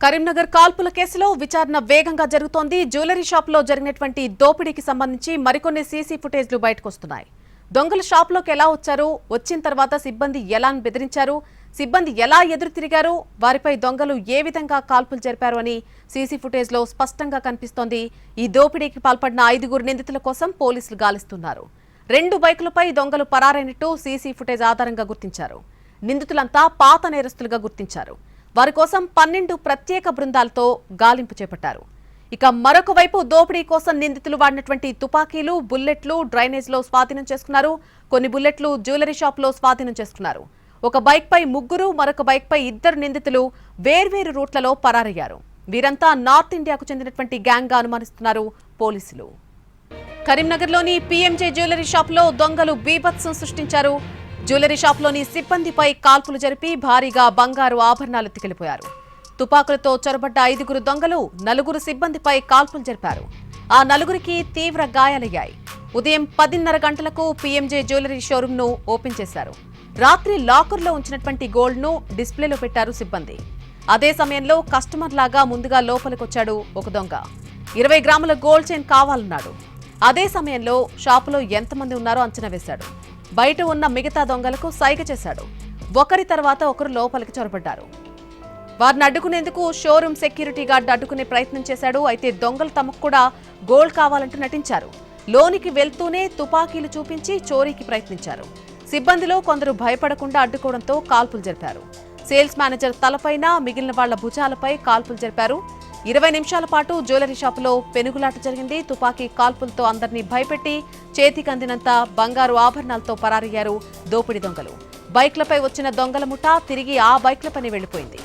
కరీంనగర్ కాల్పుల కేసులో విచారణ వేగంగా జరుగుతోంది. జ్యువెలరీ షాప్ లో జరిగినటువంటి దోపిడీకి సంబంధించి మరికొన్ని సీసీ ఫుటేజ్లు బయటకు వస్తున్నాయి. దొంగలు షాప్ లోకి ఎలా వచ్చారు, వచ్చిన తర్వాత సిబ్బంది ఎలా బెదిరించారు, సిబ్బంది ఎలా ఎదురు తిరిగారు, వారిపై దొంగలు ఏ విధంగా కాల్పులు జరిపారు అని సీసీ ఫుటేజ్ లో స్పష్టంగా కనిపిస్తోంది. ఈ దోపిడీకి పాల్పడిన 5 నిందితుల కోసం పోలీసులు గాలిస్తున్నారు. 2 బైకులపై దొంగలు పరారైనట్టు సీసీ ఫుటేజ్ ఆధారంగా గుర్తించారు. నిందితులంతా పాత నేరస్తులుగా గుర్తించారు. వారి కోసం 12 ప్రత్యేక బృందాలతో గాలింపు చేపట్టారు. ఇక మరొక వైపు దోపిడీ కోసం నిందితులు వాడినటువంటి తుపాకీలు, బుల్లెట్లు డ్రైనేజ్ లో స్వాధీనం చేసుకున్నారు. కొన్ని బుల్లెట్లు జ్యువెలరీ షాప్ లో స్వాధీనం చేసుకున్నారు. ఒక బైక్ పై 3, మరొక బైక్ పై 2 నిందితులు వేర్వేరు రూట్లలో పరారయ్యారు. వీరంతా నార్త్ ఇండియాకు చెందినటువంటి గ్యాంగ్ గా అనుమానిస్తున్నారు పోలీసులు. కరీంనగర్లోని పీఎంజే జ్యువెలరీ షాప్ లో దొంగలు బీభత్సం సృష్టించారు. జ్యువెలరీ షాప్లోని సిబ్బందిపై కాల్పులు జరిపి భారీగా బంగారు ఆభరణాలు ఎత్తుకెళ్లిపోయారు. తుపాకులతో చొరబడ్డ 5 దొంగలు 4 సిబ్బందిపై కాల్పులు జరిపారు. ఆ 4కి తీవ్ర గాయాలయ్యాయి. ఉదయం 10:30 గంటలకు పీఎంజే జ్యువెలరీ షోరూమ్ ను ఓపెన్ చేశారు. రాత్రి లాకర్లో ఉంచినటువంటి గోల్డ్ ను డిస్ప్లేలో పెట్టారు సిబ్బంది. అదే సమయంలో కస్టమర్ లాగా ముందుగా లోపలికొచ్చాడు ఒక దొంగ. 20 గ్రాముల గోల్డ్ చైన్ కావాలన్నాడు. అదే సమయంలో షాపులో ఎంతమంది ఉన్నారో అంచనా వేశాడు. బయట ఉన్న మిగతా దొంగలకు సైగ చేశాడు. ఒకరి తర్వాత ఒకరు లోపలికి చొరబడ్డారు. వారిని అడ్డుకునేందుకు షోరూమ్ సెక్యూరిటీ గార్డ్ అడ్డుకునే ప్రయత్నం చేశాడు. అయితే దొంగలు తమకు కూడా గోల్డ్ కావాలంటూ నటించారు. లోనికి వెళ్తూనే తుపాకీలు చూపించి చోరీకి ప్రయత్నించారు. సిబ్బందిలో కొందరు భయపడకుండా అడ్డుకోవడంతో కాల్పులు జరిపారు. సేల్స్ మేనేజర్ తలపైన, మిగిలిన వాళ్ల భుజాలపై కాల్పులు జరిపారు. 20 నిమిషాల పాటు జ్యువెలరీ షాపులో పెనుగులాట జరిగింది. తుపాకీ కాల్పులతో అందరినీ భయపెట్టి చేతికి అందినంత బంగారు ఆభరణాలతో పరారయ్యారు దోపిడీ దొంగలు. బైక్లపై వచ్చిన దొంగల ముఠా తిరిగి ఆ బైక్లపైనే వెళ్లిపోయింది.